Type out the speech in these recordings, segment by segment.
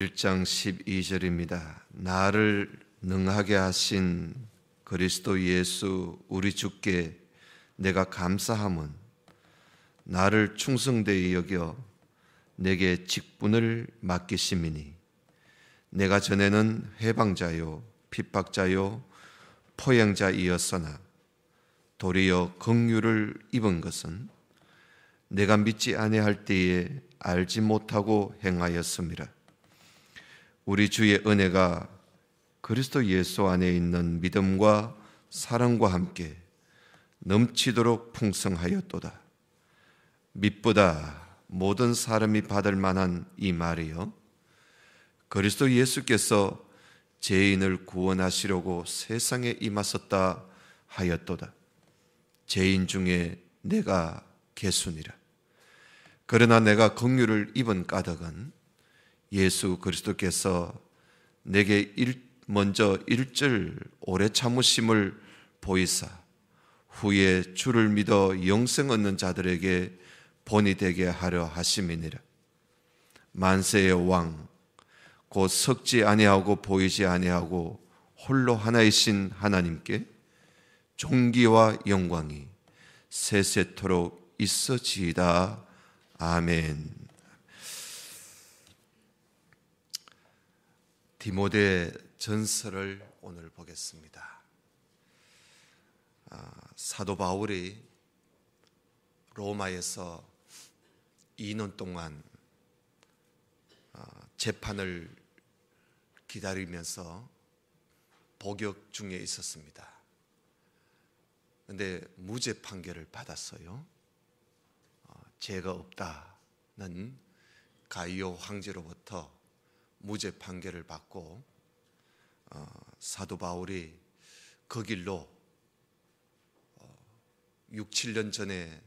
1장 12절입니다. 나를 능하게 하신 그리스도 예수 우리 주께 내가 감사함은 나를 충성되이 여겨 내게 직분을 맡기심이니 내가 전에는 해방자요 핍박자요 포양자이었으나 도리어 긍휼을 입은 것은 내가 믿지 아니할 때에 알지 못하고 행하였음이라. 우리 주의 은혜가 그리스도 예수 안에 있는 믿음과 사랑과 함께 넘치도록 풍성하였도다. 믿보다 모든 사람이 받을 만한 이 말이요, 그리스도 예수께서 죄인을 구원하시려고 세상에 임하셨다 하였도다. 죄인 중에 내가 개순이라. 그러나 내가 긍휼을 입은 까닭은 예수 그리스도께서 내게 먼저 일절 오래 참으심을 보이사 후에 주를 믿어 영생 얻는 자들에게 본이 되게 하려 하심이니라. 만세의 왕 곧 섞지 아니하고 보이지 아니하고 홀로 하나이신 하나님께 존귀와 영광이 세세토록 있어지이다. 아멘. 디모데 전서를 오늘 보겠습니다. 사도 바울이 로마에서 2년 동안 재판을 기다리면서 복역 중에 있었습니다. 그런데 무죄 판결을 받았어요. 죄가 없다는 가이오 황제로부터 무죄 판결을 받고 사도 바울이 그 길로 6, 7년 전에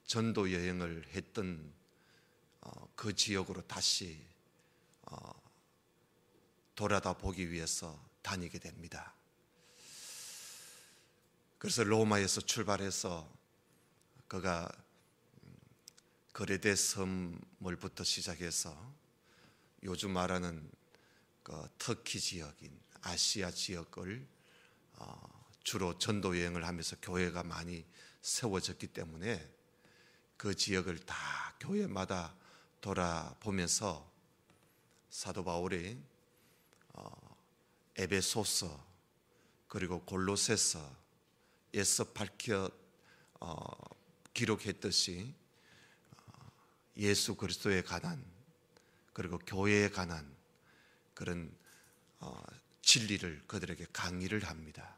전도 여행을 했던 그 지역으로 다시 돌아다 보기 위해서 다니게 됩니다. 그래서 로마에서 출발해서 그가 그레데 섬을부터 시작해서 요즘 말하는 그 터키 지역인 아시아 지역을 주로 전도 여행을 하면서 교회가 많이 세워졌기 때문에 그 지역을 다 교회마다 돌아보면서 사도 바울이 에베소서 그리고 골로새서에서 밝혀 기록했듯이 예수 그리스도에 관한 그리고 교회에 관한 그런 진리를 그들에게 강의를 합니다.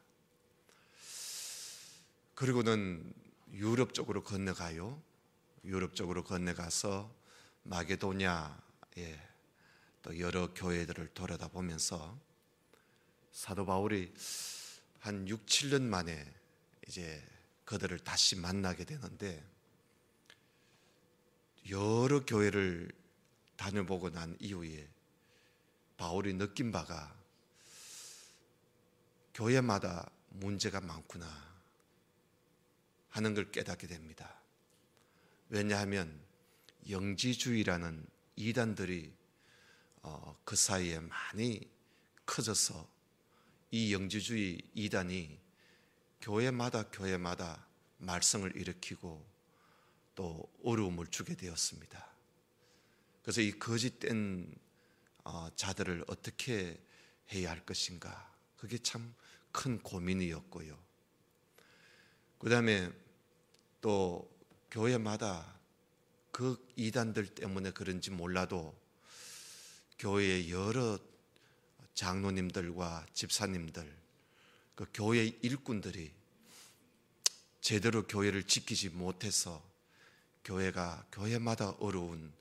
그리고는 유럽 쪽으로 건너가요. 유럽 쪽으로 건너가서 마게도냐에 또 여러 교회들을 돌아다보면서 사도 바울이 한 6, 7년 만에 이제 그들을 다시 만나게 되는데, 여러 교회를 다녀보고 난 이후에 바울이 느낀 바가 교회마다 문제가 많구나 하는 걸 깨닫게 됩니다. 왜냐하면 영지주의라는 이단들이 그 사이에 많이 커져서 이 영지주의 이단이 교회마다 말썽을 일으키고 또 어려움을 주게 되었습니다. 그래서 이 거짓된 자들을 어떻게 해야 할 것인가, 그게 참 큰 고민이었고요. 그 다음에 또 교회마다 그 이단들 때문에 그런지 몰라도 교회의 여러 장로님들과 집사님들, 그 교회 일꾼들이 제대로 교회를 지키지 못해서 교회마다 어려운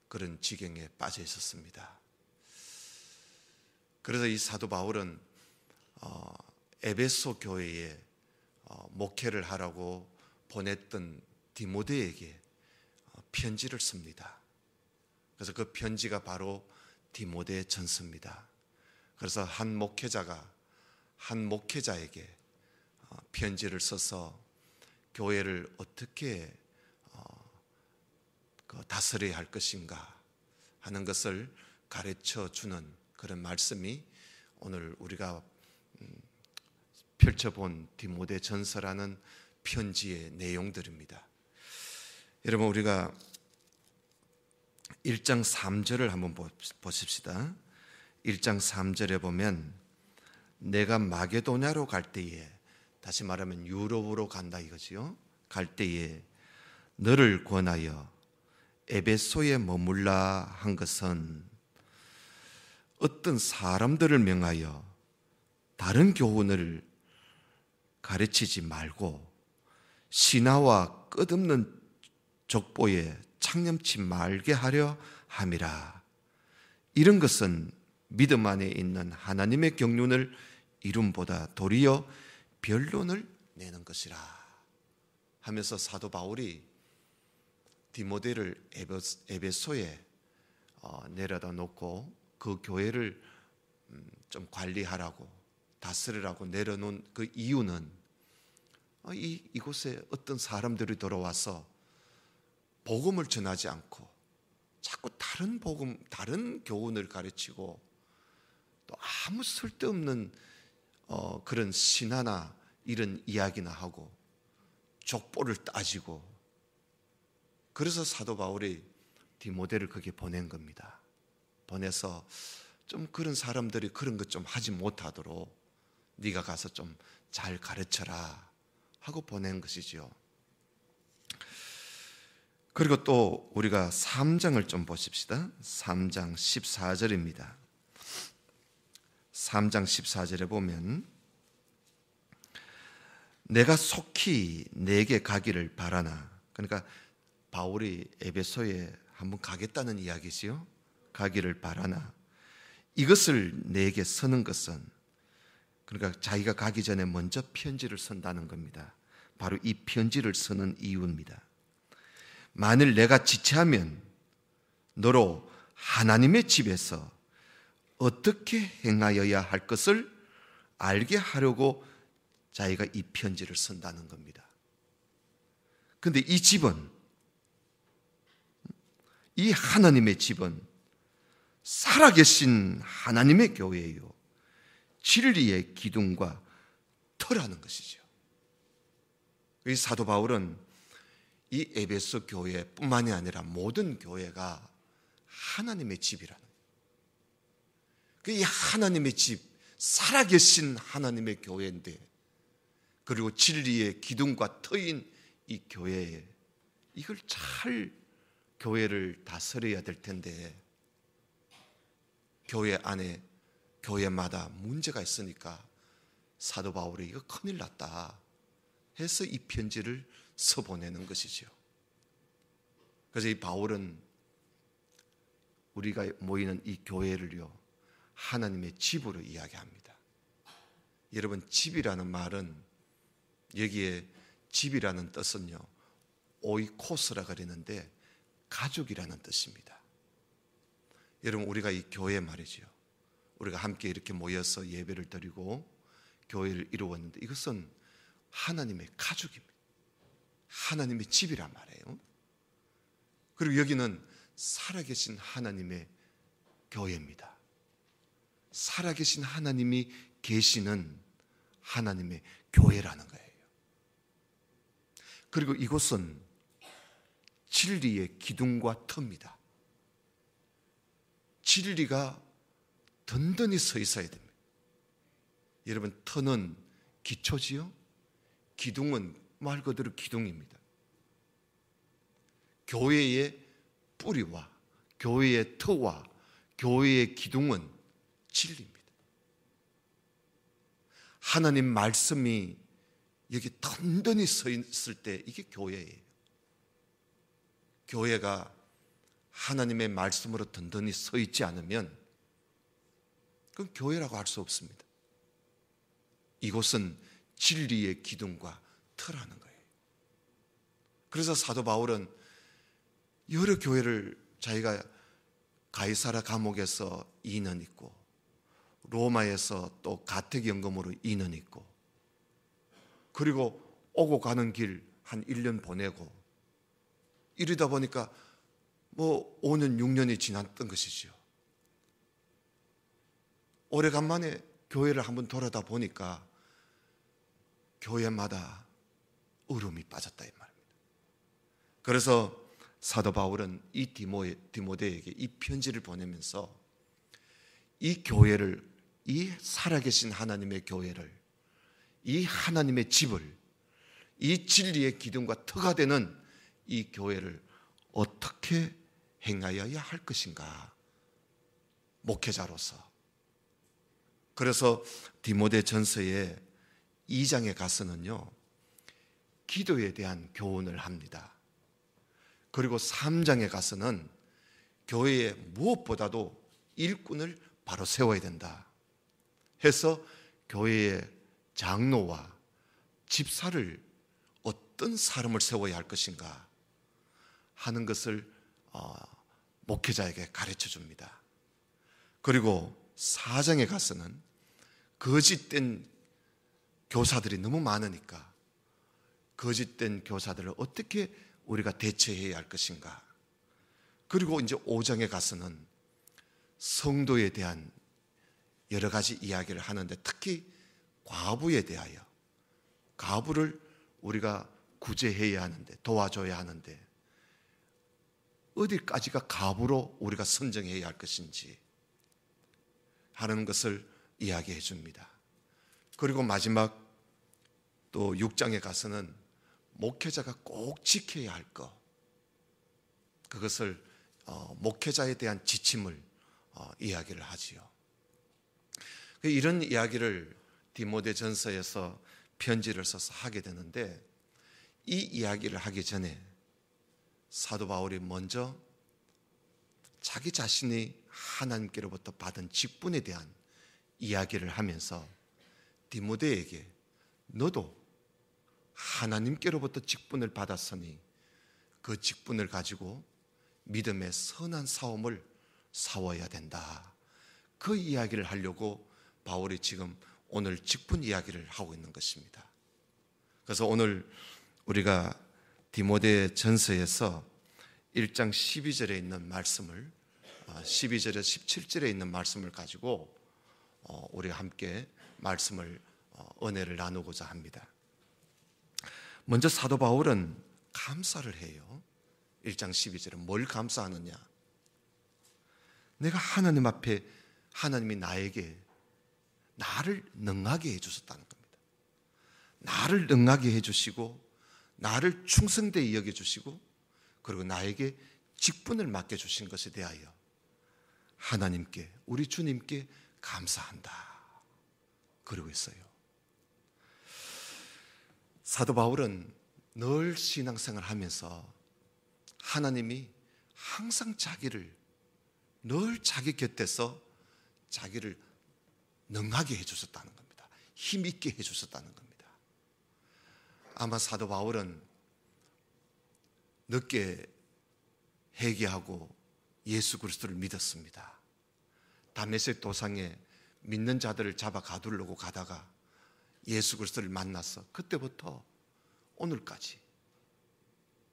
그런 지경에 빠져 있었습니다. 그래서 이 사도 바울은 에베소 교회에 목회를 하라고 보냈던 디모데에게 편지를 씁니다. 그래서 그 편지가 바로 디모데 전서입니다. 그래서 한 목회자에게 편지를 써서 교회를 어떻게 다스려야 할 것인가 하는 것을 가르쳐 주는 그런 말씀이 오늘 우리가 펼쳐본 디모데 전서라는 편지의 내용들입니다. 여러분, 우리가 1장 3절을 한번 보십시다. 1장 3절에 보면 내가 마게도냐로 갈 때에, 다시 말하면 유럽으로 간다 이거지요. 갈 때에 너를 권하여 에베소에 머물라 한 것은 어떤 사람들을 명하여 다른 교훈을 가르치지 말고 신하와 끝없는 족보에 창념치 말게 하려 함이라. 이런 것은 믿음 안에 있는 하나님의 경륜을 이름보다 도리어 변론을 내는 것이라 하면서 사도 바울이 디모데를 에베소에 내려다 놓고 그 교회를 좀 관리하라고, 다스리라고 내려놓은 그 이유는 이곳에 어떤 사람들이 들어와서 복음을 전하지 않고 자꾸 다른 복음, 다른 교훈을 가르치고 또 아무 쓸데없는 그런 신화나 이런 이야기나 하고 족보를 따지고, 그래서 사도 바울이 디모데를 거기에 보낸 겁니다. 보내서 좀 그런 사람들이 그런 것 좀 하지 못하도록 네가 가서 좀 잘 가르쳐라 하고 보낸 것이지요. 그리고 또 우리가 3장을 좀 보십시다. 3장 14절입니다. 3장 14절에 보면 내가 속히 내게 가기를 바라나, 그러니까 바울이 에베소에 한번 가겠다는 이야기지요. 가기를 바라나 이것을 내게 쓰는 것은, 그러니까 자기가 가기 전에 먼저 편지를 쓴다는 겁니다. 바로 이 편지를 쓰는 이유입니다. 만일 내가 지체하면 너로 하나님의 집에서 어떻게 행하여야 할 것을 알게 하려고 자기가 이 편지를 쓴다는 겁니다. 그런데 이 집은, 이 하나님의 집은 살아계신 하나님의 교회예요. 진리의 기둥과 터라는 것이죠. 이 사도 바울은 이 에베소 교회뿐만이 아니라 모든 교회가 하나님의 집이라는 거예요. 이 하나님의 집, 살아계신 하나님의 교회인데, 그리고 진리의 기둥과 터인 이 교회에 이걸 잘 교회를 다스려야 될 텐데, 교회 안에 교회마다 문제가 있으니까 사도 바울이 이거 큰일 났다 해서 이 편지를 써보내는 것이죠. 그래서 이 바울은 우리가 모이는 이 교회를요, 하나님의 집으로 이야기합니다. 여러분, 집이라는 말은, 여기에 집이라는 뜻은요, 오이코스라 그러는데 가족이라는 뜻입니다. 여러분, 우리가 이 교회 말이죠, 우리가 함께 이렇게 모여서 예배를 드리고 교회를 이루었는데 이것은 하나님의 가족입니다. 하나님의 집이란 말이에요. 그리고 여기는 살아계신 하나님의 교회입니다. 살아계신 하나님이 계시는 하나님의 교회라는 거예요. 그리고 이곳은 진리의 기둥과 터입니다. 진리가 든든히 서 있어야 됩니다. 여러분, 터는 기초지요? 기둥은 말 그대로 기둥입니다. 교회의 뿌리와 교회의 터와 교회의 기둥은 진리입니다. 하나님 말씀이 여기 든든히 서 있을 때 이게 교회예요. 교회가 하나님의 말씀으로 든든히 서 있지 않으면 그건 교회라고 할 수 없습니다. 이곳은 진리의 기둥과 터라는 거예요. 그래서 사도 바울은 여러 교회를, 자기가 가이사라 감옥에서 2년 있고 로마에서 또 가택연금으로 2년 있고, 그리고 오고 가는 길 한 1년 보내고, 이러다 보니까 5년 6년이 지났던 것이죠. 오래간만에 교회를 한번 돌아다 보니까 교회마다 울음이 빠졌다 이 말입니다. 그래서 사도 바울은 이 디모데에게 이 편지를 보내면서 이 교회를, 이 살아계신 하나님의 교회를, 이 하나님의 집을, 이 진리의 기둥과 터가 되는 이 교회를 어떻게 행하여야 할 것인가, 목회자로서. 그래서 디모데 전서의 2장에 가서는요, 기도에 대한 교훈을 합니다. 그리고 3장에 가서는 교회에 무엇보다도 일꾼을 바로 세워야 된다 해서 교회의 장로와 집사를 어떤 사람을 세워야 할 것인가 하는 것을 목회자에게 가르쳐 줍니다. 그리고 4장에 가서는 거짓된 교사들이 너무 많으니까 거짓된 교사들을 어떻게 우리가 대처해야 할 것인가. 그리고 이제 5장에 가서는 성도에 대한 여러 가지 이야기를 하는데, 특히 과부에 대하여, 과부를 우리가 구제해야 하는데, 도와줘야 하는데 어디까지가 과부로 우리가 선정해야 할 것인지 하는 것을 이야기해 줍니다. 그리고 마지막 또 6장에 가서는 목회자가 꼭 지켜야 할 것, 그것을 목회자에 대한 지침을 이야기를 하지요. 이런 이야기를 디모데 전서에서 편지를 써서 하게 되는데, 이 이야기를 하기 전에 사도 바울이 먼저 자기 자신이 하나님께로부터 받은 직분에 대한 이야기를 하면서 디모데에게 너도 하나님께로부터 직분을 받았으니 그 직분을 가지고 믿음의 선한 싸움을 싸워야 된다, 그 이야기를 하려고 바울이 지금 오늘 직분 이야기를 하고 있는 것입니다. 그래서 오늘 우리가 디모데 전서에서 1장 12절에 있는 말씀을, 12절에 17절에 있는 말씀을 가지고 우리가 함께 말씀을, 은혜를 나누고자 합니다. 먼저 사도 바울은 감사를 해요. 1장 12절에 뭘 감사하느냐? 내가 하나님 앞에, 하나님이 나를 능하게 해주셨다는 겁니다. 나를 능하게 해주시고 나를 충성되이 여겨주시고 그리고 나에게 직분을 맡겨주신 것에 대하여 하나님께, 우리 주님께 감사한다, 그러고 있어요. 사도 바울은 늘 신앙생활 하면서 하나님이 항상 자기를, 늘 자기 곁에서 자기를 능하게 해주셨다는 겁니다. 힘있게 해주셨다는 겁니다. 아마 사도 바울은 늦게 회개하고 예수 그리스도를 믿었습니다. 다메섹 도상에 믿는 자들을 잡아 가두려고 가다가 예수 그리스도를 만나서 그때부터 오늘까지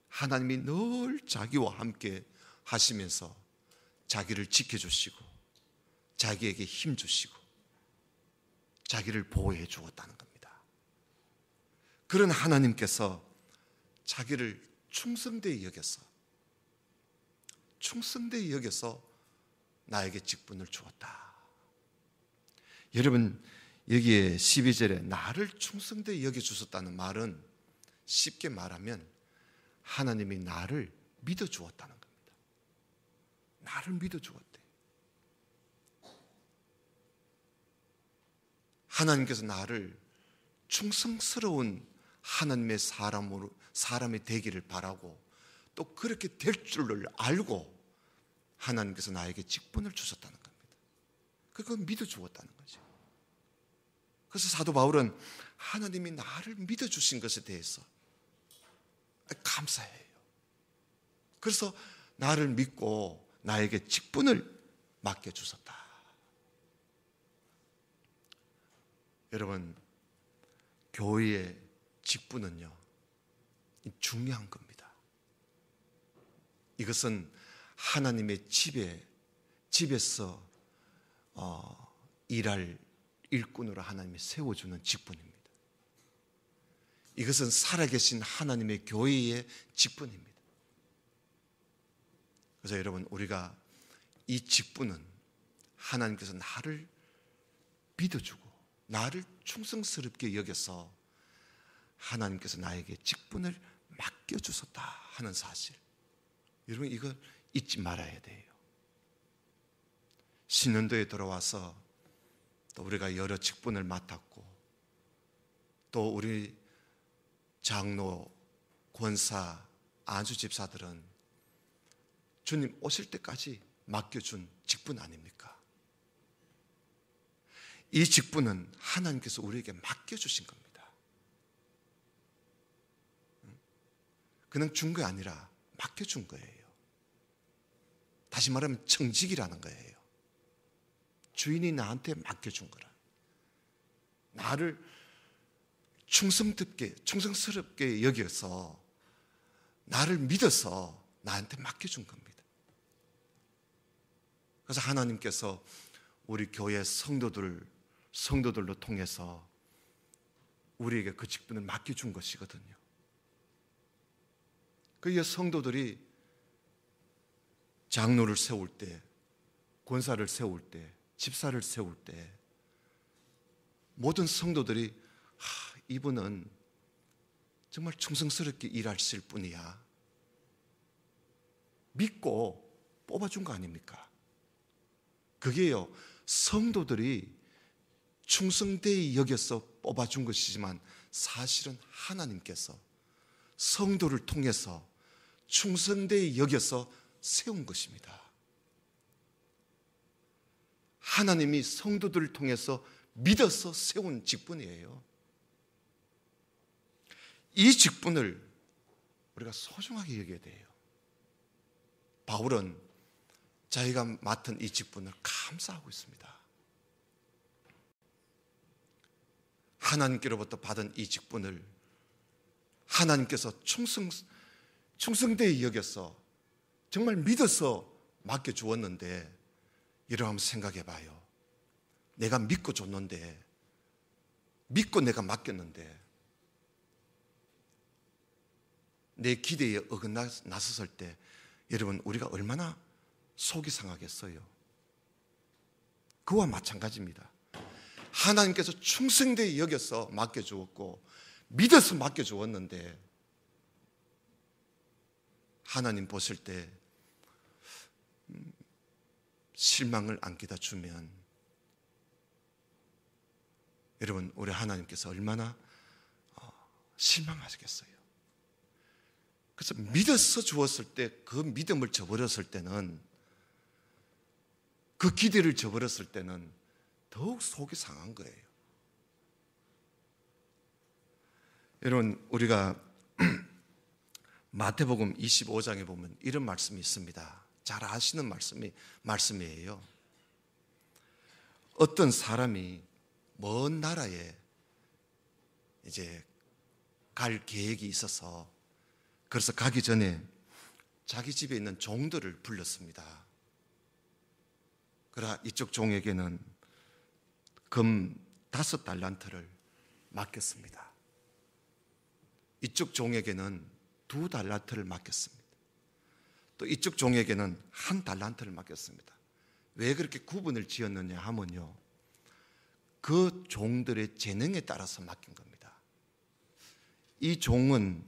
하나님이 늘 자기와 함께 하시면서 자기를 지켜주시고 자기에게 힘 주시고 자기를 보호해 주었다는 겁니다. 그런 하나님께서 자기를 충성되이 여겨서 나에게 직분을 주었다. 여러분, 여기에 12절에 나를 충성되이 여겨주셨다는 말은 쉽게 말하면 하나님이 나를 믿어주었다는 겁니다. 나를 믿어주었대. 하나님께서 나를 충성스러운 하나님의 사람이 되기를 바라고 또 그렇게 될 줄을 알고 하나님께서 나에게 직분을 주셨다는 겁니다. 그걸 믿어주었다는 거죠. 그래서 사도 바울은 하나님이 나를 믿어주신 것에 대해서 감사해요. 그래서 나를 믿고 나에게 직분을 맡겨주셨다. 여러분, 교회의 직분은요, 중요한 겁니다. 이것은 하나님의 집에서 일할 일꾼으로 하나님이 세워주는 직분입니다. 이것은 살아계신 하나님의 교회의 직분입니다. 그래서 여러분, 우리가 이 직분은 하나님께서 나를 믿어주고 나를 충성스럽게 여겨서 하나님께서 나에게 직분을 맡겨주셨다 하는 사실, 여러분 이걸 잊지 말아야 돼요. 신년도에 돌아와서 또 우리가 여러 직분을 맡았고, 또 우리 장로, 권사, 안수집사들은 주님 오실 때까지 맡겨준 직분 아닙니까? 이 직분은 하나님께서 우리에게 맡겨주신 겁니다. 그냥 준 게 아니라 맡겨준 거예요. 다시 말하면 청직이라는 거예요. 주인이 나한테 맡겨준 거라. 나를 충성스럽게 여겨서 나를 믿어서 나한테 맡겨준 겁니다. 그래서 하나님께서 우리 교회 성도들로 통해서 우리에게 그 직분을 맡겨준 것이거든요. 그 성도들이 장로를 세울 때, 권사를 세울 때, 집사를 세울 때 모든 성도들이 이분은 정말 충성스럽게 일하실 분이야 믿고 뽑아준 거 아닙니까? 그게요, 성도들이 충성되이 여겨서 뽑아준 것이지만 사실은 하나님께서 성도를 통해서 충성되이 여겨서 세운 것입니다. 하나님이 성도들을 통해서 믿어서 세운 직분이에요. 이 직분을 우리가 소중하게 여겨야 돼요. 바울은 자기가 맡은 이 직분을 감사하고 있습니다. 하나님께로부터 받은 이 직분을 하나님께서 충성되이 여겨서 정말 믿어서 맡겨주었는데, 여러분 한번 생각해 봐요. 내가 믿고 줬는데, 믿고 내가 맡겼는데 내 기대에 어긋나섰을 때 여러분 우리가 얼마나 속이 상하겠어요. 그와 마찬가지입니다. 하나님께서 충성되이 여겨서 맡겨주었고 믿어서 맡겨주었는데 하나님 보실 때 실망을 안기다 주면 여러분 우리 하나님께서 얼마나 실망하시겠어요. 그래서 믿어서 주었을 때 그 믿음을 저버렸을 때는, 그 기대를 저버렸을 때는 더욱 속이 상한 거예요. 여러분 우리가 마태복음 25장에 보면 이런 말씀이 있습니다. 잘 아시는 말씀이에요. 어떤 사람이 먼 나라에 이제 갈 계획이 있어서, 그래서 가기 전에 자기 집에 있는 종들을 불렀습니다. 그러나 이쪽 종에게는 금 5달란트를 맡겼습니다. 이쪽 종에게는 2달란트를 맡겼습니다. 또 이쪽 종에게는 1달란트를 맡겼습니다. 왜 그렇게 구분을 지었느냐 하면요, 그 종들의 재능에 따라서 맡긴 겁니다. 이 종은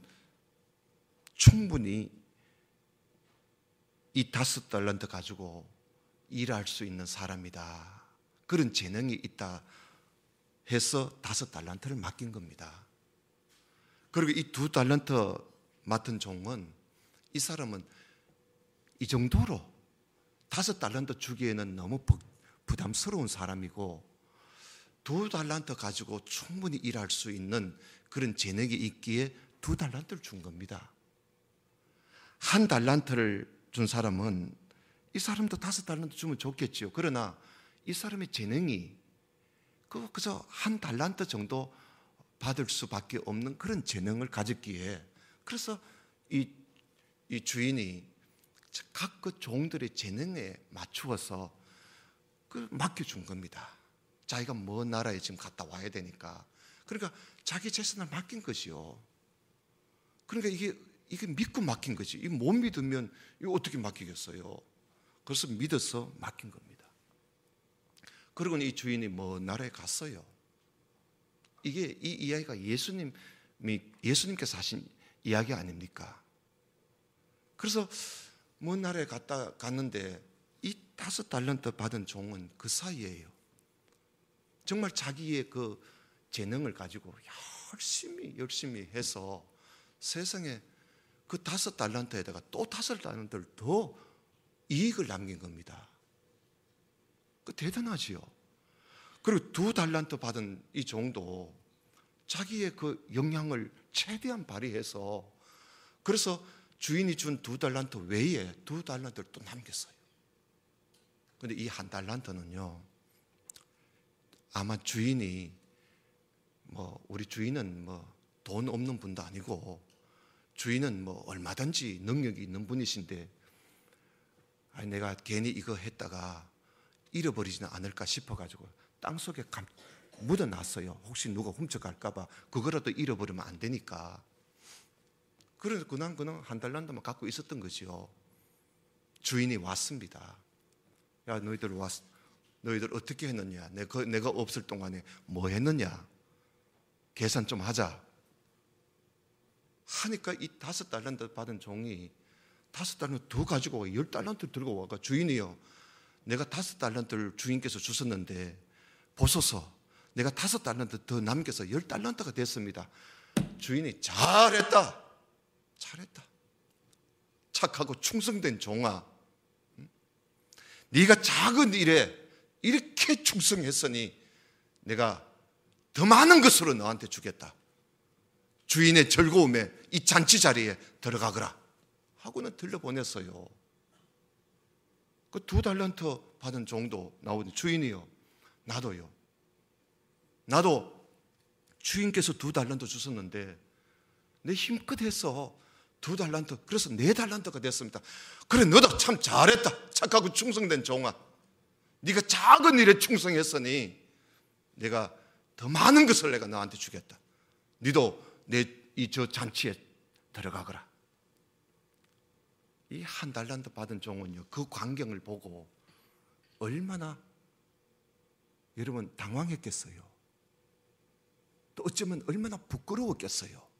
충분히 이 5달란트 가지고 일할 수 있는 사람이다, 그런 재능이 있다 해서 5달란트를 맡긴 겁니다. 그리고 이 2달란트 맡은 종은, 이 사람은 이 정도로 5달란트 주기에는 너무 부담스러운 사람이고 2달란트 가지고 충분히 일할 수 있는 그런 재능이 있기에 2달란트를 준 겁니다. 1달란트를 준 사람은 이 사람도 5달란트 주면 좋겠지요. 그러나 이 사람의 재능이 그저 1달란트 정도 받을 수밖에 없는 그런 재능을 가졌기에, 그래서 이 주인이 각 그 종들의 재능에 맞추어서 맡겨준 겁니다. 자기가 먼 나라에 지금 갔다 와야 되니까. 그러니까 자기 재산을 맡긴 것이요. 그러니까 이게 믿고 맡긴 거지. 이거 못 믿으면 이거 어떻게 맡기겠어요? 그래서 믿어서 맡긴 겁니다. 그리고 이 주인이 먼 나라에 갔어요. 이게 이 이야기가 예수님께서 하신 이야기 아닙니까? 그래서 먼 나라에 갔는데 이 5달란트 받은 종은 그 사이에요. 정말 자기의 그 재능을 가지고 열심히 해서 세상에 그 5달란트에다가 또 5달란트를 더 이익을 남긴 겁니다. 그 대단하지요. 그리고 2달란트 받은 이 종도 자기의 그 역량을 최대한 발휘해서 그래서 주인이 준 2달란트 외에 2달란트를 또 남겼어요. 그런데 이 1달란트는요, 아마 주인이 우리 주인은 돈 없는 분도 아니고 주인은 얼마든지 능력이 있는 분이신데 내가 괜히 이거 했다가 잃어버리지는 않을까 싶어가지고 땅속에 묻어놨어요. 혹시 누가 훔쳐갈까봐 그거라도 잃어버리면 안 되니까. 그래서 그냥 1달란트만 갖고 있었던 거죠. 주인이 왔습니다. 야, 너희들 어떻게 했느냐? 내가 없을 동안에 뭐 했느냐? 계산 좀 하자 하니까 이 5달란트 받은 종이 5달란트 더 가지고 와 10달란트 들고 와가 주인이요, 내가 5달란트를 주인께서 주셨는데 보소서, 내가 5달란트 더 남겨서 10달란트가 됐습니다. 주인이 잘했다. 착하고 충성된 종아, 네가 작은 일에 이렇게 충성했으니 내가 더 많은 것으로 너한테 주겠다. 주인의 즐거움에 이 잔치 자리에 들어가거라 하고는 들려보냈어요. 그 2달란트 받은 종도 나오더니 주인이요, 나도 주인께서 2달란트 주셨는데 내 힘껏 해서 2달란트, 그래서 4달란트가 됐습니다. 그래, 너도 참 잘했다. 착하고 충성된 종아, 네가 작은 일에 충성했으니 내가 더 많은 것을 내가 너한테 주겠다. 너도 저 잔치에 들어가거라. 이 1달란트 받은 종은요, 그 광경을 보고 얼마나 여러분 당황했겠어요. 또 어쩌면 얼마나 부끄러웠겠어요.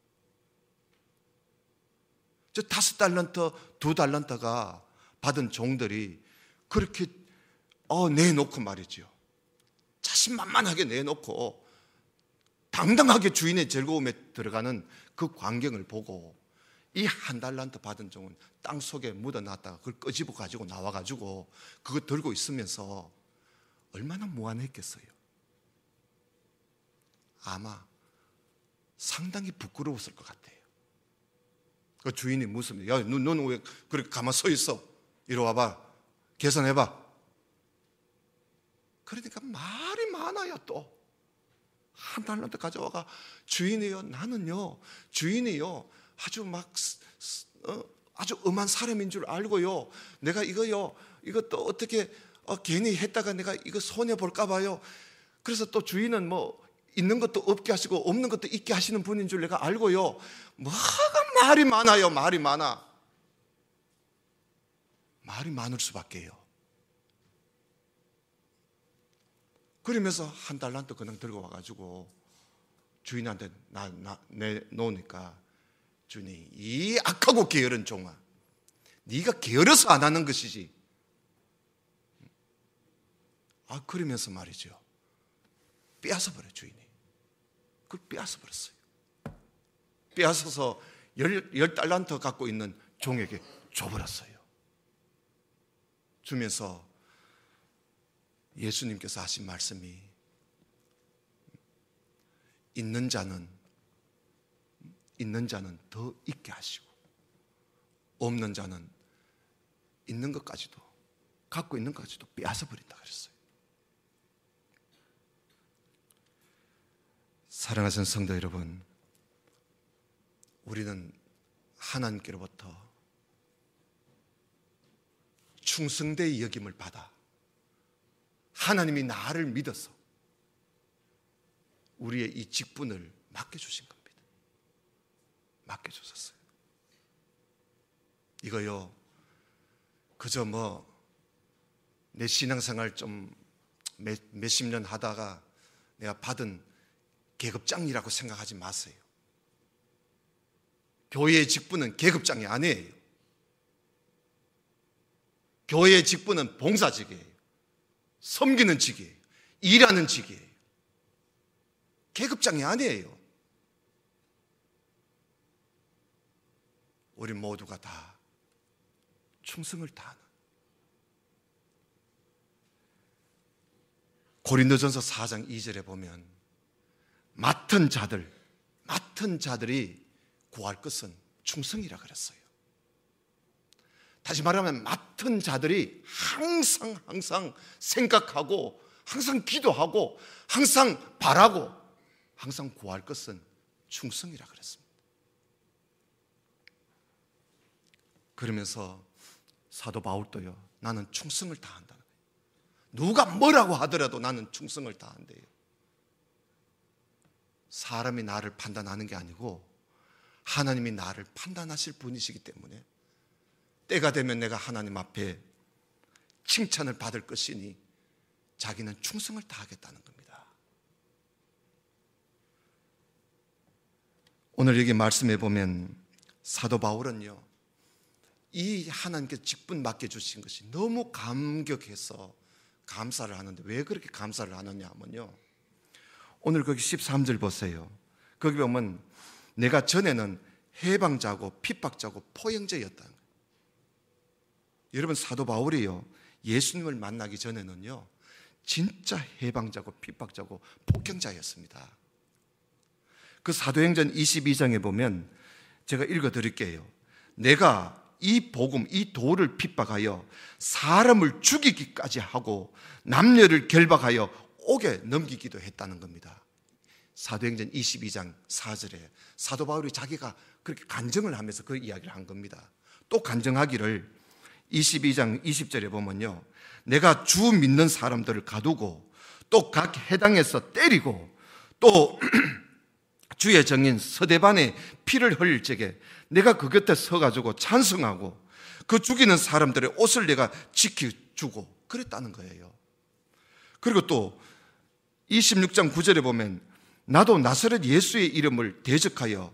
저 5달란트, 2달란트가 받은 종들이 그렇게 내놓고 말이죠. 자신만만하게 내놓고 당당하게 주인의 즐거움에 들어가는 그 광경을 보고 이 1달란트 받은 종은 땅속에 묻어놨다가 그걸 끄집어 가지고 나와가지고 그거 들고 있으면서 얼마나 무안했겠어요. 아마 상당히 부끄러웠을 것 같아요. 그 주인이 묻습니다. 야, 너는 왜 그렇게 가만 서 있어? 이리 와봐. 계산해봐. 그러니까 말이 많아요. 또 1달란트 가져와가 주인이요, 나는요, 주인이요, 아주 엄한 사람인 줄 알고요, 내가 이것도 어떻게 괜히 했다가 내가 이거 손해 볼까 봐요. 그래서 또 주인은 있는 것도 없게 하시고 없는 것도 있게 하시는 분인 줄 내가 알고요. 뭐가 말이 많아요. 말이 많아. 말이 많을 수밖에요. 그러면서 1달란트 그냥 들고 와가지고 주인한테 내놓으니까 주인이, 이 악하고 게으른 종아, 네가 게으러서 안 하는 것이지. 그러면서 말이죠, 빼앗아버려. 주인이 그걸 빼앗아버렸어요. 빼앗아서 10달란트 갖고 있는 종에게 줘버렸어요. 주면서 예수님께서 하신 말씀이, 있는 자는 더 있게 하시고 없는 자는 있는 것까지도, 갖고 있는 것까지도 빼앗아버린다 그랬어요. 사랑하는 성도 여러분, 우리는 하나님께로부터 충성되의 여김을 받아 하나님이 나를 믿어서 우리의 이 직분을 맡겨주신 겁니다. 맡겨주셨어요. 이거요, 그저 내 신앙생활 좀 몇십 년 하다가 내가 받은 계급장이라고 생각하지 마세요. 교회의 직분은 계급장이 아니에요. 교회의 직분은 봉사직이에요. 섬기는 직이에요. 일하는 직이에요. 계급장이 아니에요. 우리 모두가 다 충성을 다하는. 고린도전서 4장 2절에 보면 맡은 자들이 구할 것은 충성이라 그랬어요. 다시 말하면 맡은 자들이 항상 생각하고, 항상 기도하고, 항상 바라고, 항상 구할 것은 충성이라 그랬습니다. 그러면서 사도 바울도요, 나는 충성을 다한다. 누가 뭐라고 하더라도 나는 충성을 다한대요. 사람이 나를 판단하는 게 아니고 하나님이 나를 판단하실 분이시기 때문에 때가 되면 내가 하나님 앞에 칭찬을 받을 것이니 자기는 충성을 다하겠다는 겁니다. 오늘 여기 말씀해 보면 사도 바울은요, 이 하나님께 직분 맡겨주신 것이 너무 감격해서 감사를 하는데, 왜 그렇게 감사를 하느냐 하면요, 오늘 거기 13절 보세요. 거기 보면 내가 전에는 해방자고 핍박자고 포형제였다는 거예요. 여러분, 사도 바울이요, 예수님을 만나기 전에는요 진짜 해방자고 핍박자고 폭행자였습니다. 그 사도행전 22장에 보면 제가 읽어드릴게요. 내가 이 복음, 이 도를 핍박하여 사람을 죽이기까지 하고 남녀를 결박하여 옥에 넘기기도 했다는 겁니다. 사도행전 22장 4절에 사도 바울이 자기가 그렇게 간증을 하면서 그 이야기를 한 겁니다. 또 간증하기를 22장 20절에 보면요, 내가 주 믿는 사람들을 가두고 또 각 해당에서 때리고 또 주의 정인 서대반의 피를 흘릴 적에 내가 그 곁에 서가지고 찬성하고 그 죽이는 사람들의 옷을 내가 지켜주고 그랬다는 거예요. 그리고 또 26장 9절에 보면 나도 나사렛 예수의 이름을 대적하여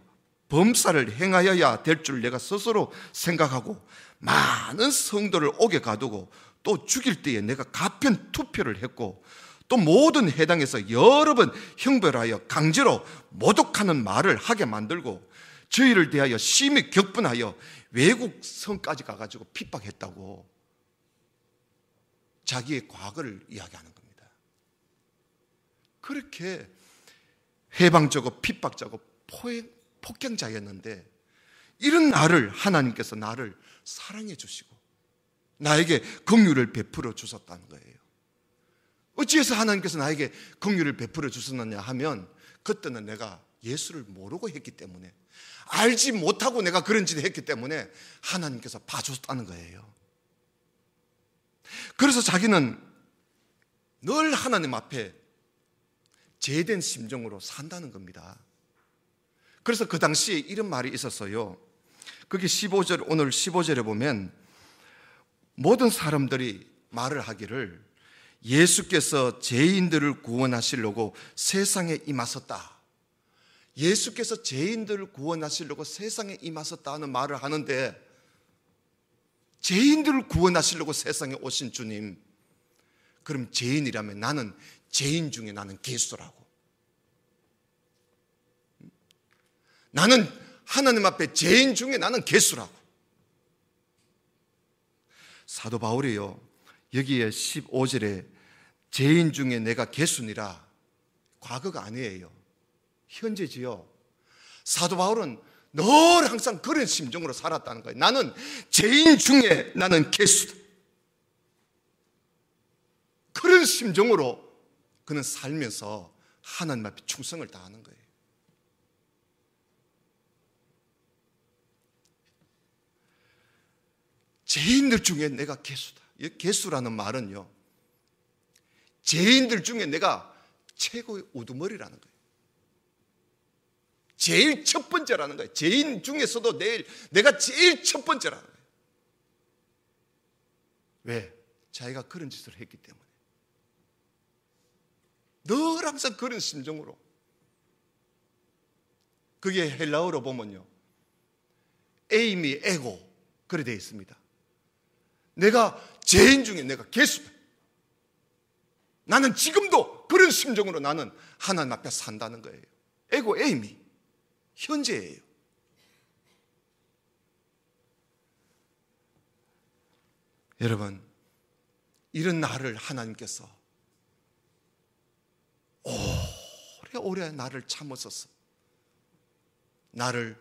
범사를 행하여야 될 줄 내가 스스로 생각하고 많은 성도를 옥에 가두고 또 죽일 때에 내가 가편 투표를 했고 또 모든 해당에서 여러 번 형벌하여 강제로 모독하는 말을 하게 만들고 저희를 대하여 심히 격분하여 외국 성까지 가가지고 핍박했다고 자기의 과거를 이야기하는 겁니다. 그렇게 해방자고 핍박자고 폭행자였는데 이런 나를 하나님께서 나를 사랑해 주시고 나에게 긍휼을 베풀어 주셨다는 거예요. 어찌해서 하나님께서 나에게 긍휼을 베풀어 주셨느냐 하면 그때는 내가 예수를 모르고 했기 때문에, 알지 못하고 내가 그런 짓을 했기 때문에 하나님께서 봐줬다는 거예요. 그래서 자기는 늘 하나님 앞에 제된 심정으로 산다는 겁니다. 그래서 그 당시에 이런 말이 있었어요. 거기 15절, 오늘 15절에 보면 모든 사람들이 말을 하기를 예수께서 죄인들을 구원하시려고 세상에 임하셨다. 예수께서 죄인들을 구원하시려고 세상에 임하셨다 하는 말을 하는데, 죄인들을 구원하시려고 세상에 오신 주님, 그럼 죄인이라면 나는 죄인 중에 나는 개수라고. 나는 하나님 앞에 죄인 중에 나는 개수라고. 사도 바울이요, 여기에 15절에 죄인 중에 내가 개수니라, 과거가 아니에요, 현재지요. 사도 바울은 늘 항상 그런 심정으로 살았다는 거예요. 나는 죄인 중에 나는 개수다. 그런 심정으로 그는 살면서 하나님 앞에 충성을 다하는 거예요. 죄인들 중에 내가 개수다. 개수라는 말은요, 죄인들 중에 내가 최고의 우두머리라는 거예요. 제일 첫 번째라는 거예요. 죄인 중에서도 내가 제일 첫 번째라는 거예요. 왜? 자기가 그런 짓을 했기 때문에. 늘 항상 그런 심정으로. 그게 헬라어로 보면요, 에이미 에고 그래 되어 있습니다. 내가 죄인 중에 내가 개수다. 나는 지금도 그런 심정으로 나는 하나님 앞에 산다는 거예요. 에고 에이미, 현재예요. 여러분, 이런 나를 하나님께서 오래오래 나를 참으셔서 나를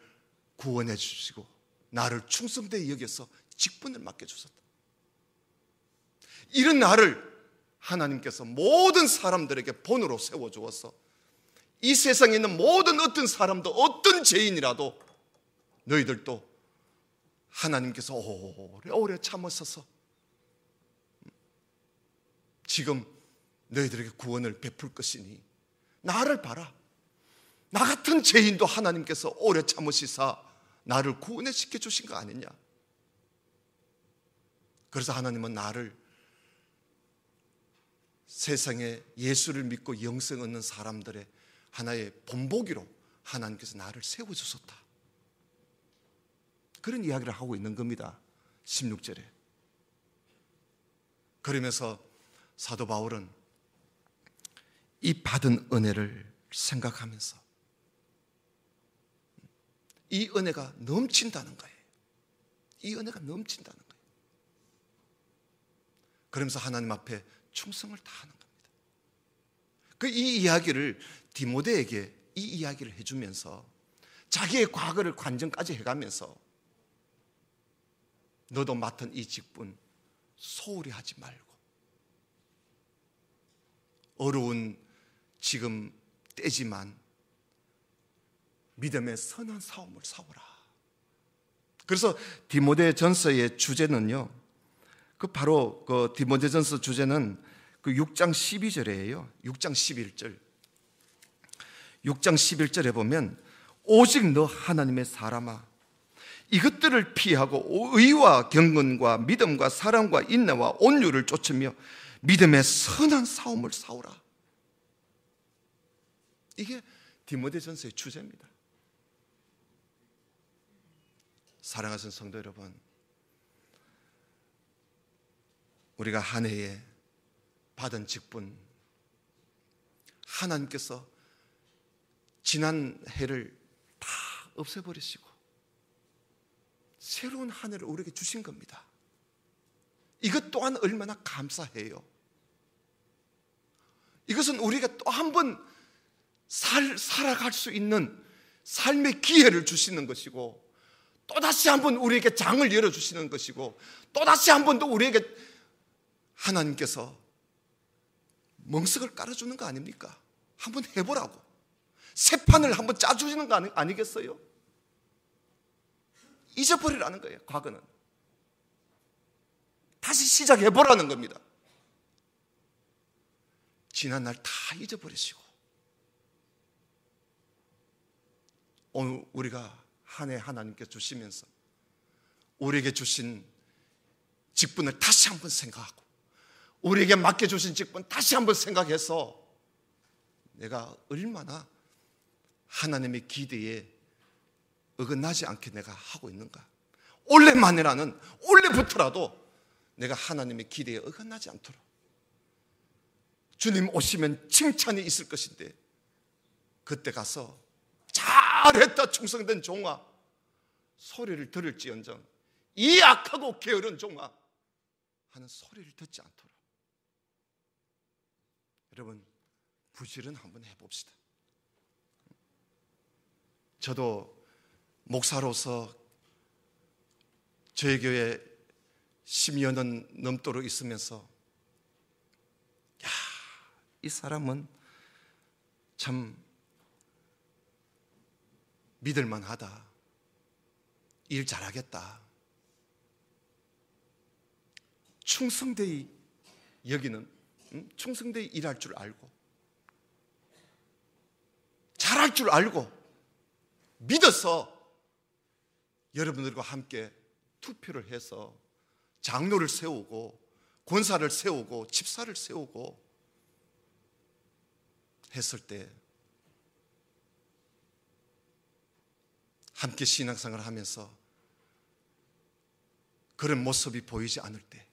구원해 주시고 나를 충성되이 여겨서 직분을 맡겨주셨다. 이런 나를 하나님께서 모든 사람들에게 본으로 세워주어서 이 세상에 있는 모든 어떤 사람도 어떤 죄인이라도 너희들도 하나님께서 오래오래 참으셔서 지금 너희들에게 구원을 베풀 것이니 나를 봐라. 나 같은 죄인도 하나님께서 오래 참으시사 나를 구원해 시켜 주신 거 아니냐. 그래서 하나님은 나를 세상에 예수를 믿고 영생 얻는 사람들의 하나의 본보기로 하나님께서 나를 세워주셨다. 그런 이야기를 하고 있는 겁니다. 16절에. 그러면서 사도 바울은 이 받은 은혜를 생각하면서 이 은혜가 넘친다는 거예요. 이 은혜가 넘친다는 거예요. 그러면서 하나님 앞에 충성을 다하는 겁니다. 이 이야기를 디모데에게 이 이야기를 해주면서 자기의 과거를 관정까지 해가면서 너도 맡은 이 직분 소홀히 하지 말고 어려운 지금 때지만 믿음의 선한 싸움을 싸우라. 그래서 디모데전서의 주제는요, 바로 디모데전서 주제는 6장 12절이에요. 6장 11절. 6장 11절에 보면 오직 너 하나님의 사람아 이것들을 피하고 의와 경건과 믿음과 사랑과 인내와 온유를 쫓으며 믿음의 선한 싸움을 싸우라. 이게 디모데전서의 주제입니다. 사랑하는 성도 여러분, 우리가 한 해에 받은 직분, 하나님께서 지난 해를 다 없애버리시고 새로운 한 해를 우리에게 주신 겁니다. 이것 또한 얼마나 감사해요. 이것은 우리가 또 한 번 살아갈 수 있는 삶의 기회를 주시는 것이고 또다시 한번 우리에게 장을 열어주시는 것이고 또다시 한 번 더 우리에게 하나님께서 멍석을 깔아주는 거 아닙니까? 한번 해보라고. 새 판을 한번 짜주시는 거 아니겠어요? 잊어버리라는 거예요. 과거는 다시 시작해보라는 겁니다. 지난날 다 잊어버리시고 오늘 우리가 한 해 하나님께 주시면서 우리에게 주신 직분을 다시 한번 생각하고 우리에게 맡겨주신 직분 다시 한번 생각해서 내가 얼마나 하나님의 기대에 어긋나지 않게 내가 하고 있는가. 올해부터라도 내가 하나님의 기대에 어긋나지 않도록 주님 오시면 칭찬이 있을 것인데 그때 가서 잘했다 충성된 종아 소리를 들을지언정 이 악하고 게으른 종아 하는 소리를 듣지 않도록 여러분 부지런 한번 해봅시다. 저도 목사로서 저희 교회 10여 년 넘도록 있으면서 이 사람은 참 믿을만하다. 일 잘하겠다. 충성되이 여기는 충성되이 일할 줄 알고 잘할 줄 알고 믿어서 여러분들과 함께 투표를 해서 장로를 세우고 권사를 세우고 집사를 세우고 했을 때 함께 신앙생활을 하면서 그런 모습이 보이지 않을 때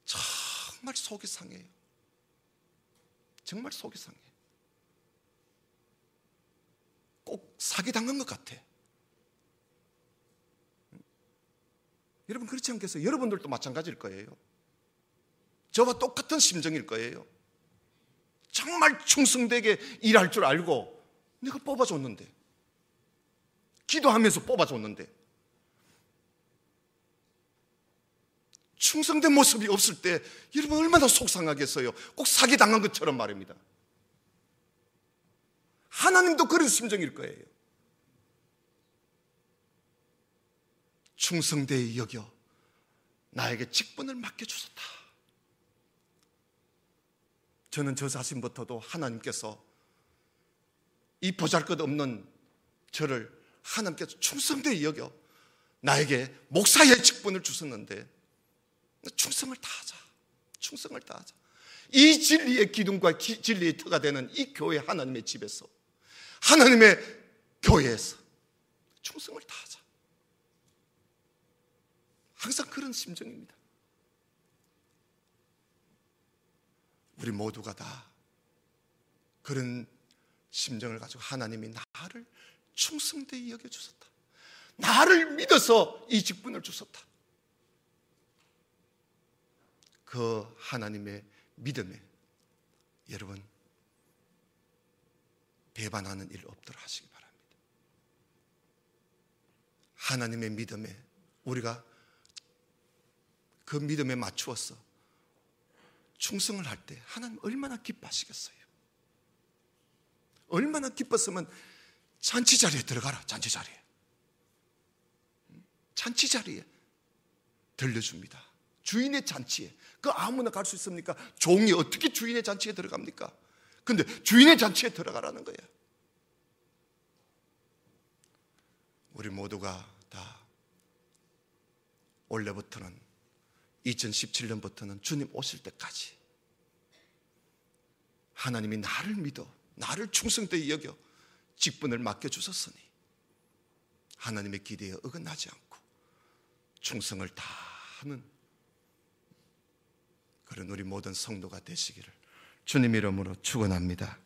정말 속이 상해요. 정말 속이 상해. 꼭 사기당한 것 같아. 여러분 그렇지 않겠어요? 여러분들도 마찬가지일 거예요. 저와 똑같은 심정일 거예요. 정말 충성되게 일할 줄 알고 내가 뽑아줬는데, 기도하면서 뽑아줬는데 충성된 모습이 없을 때 여러분 얼마나 속상하겠어요. 꼭 사기당한 것처럼 말입니다. 하나님도 그런 심정일 거예요. 충성되이 여겨 나에게 직분을 맡겨주셨다. 저는 저 자신부터도 하나님께서 이 보잘것없는 저를 하나님께서 충성되이 여겨 나에게 목사의 직분을 주셨는데 충성을 다하자. 충성을 다하자. 이 진리의 기둥과 진리의 터가 되는 이 교회 하나님의 집에서, 하나님의 교회에서 충성을 다하자. 항상 그런 심정입니다. 우리 모두가 다 그런 심정을 가지고 하나님이 나를 충성되이 여겨주셨다. 나를 믿어서 이 직분을 주셨다. 그 하나님의 믿음에 여러분 배반하는 일 없도록 하시기 바랍니다. 하나님의 믿음에 우리가 그 믿음에 맞추어서 충성을 할 때 하나님 얼마나 기뻐하시겠어요. 얼마나 기뻤으면 잔치자리에 들어가라. 잔치자리에 들려줍니다. 주인의 잔치에. 그 아무나 갈 수 있습니까? 종이 어떻게 주인의 잔치에 들어갑니까? 근데 주인의 잔치에 들어가라는 거예요. 우리 모두가 다 올해부터는 2017년부터는 주님 오실 때까지 하나님이 나를 믿어 나를 충성되이 여겨 직분을 맡겨주셨으니 하나님의 기대에 어긋나지 않고 충성을 다하는 그런 우리 모든 성도가 되시기를 주님 이름으로 축원합니다.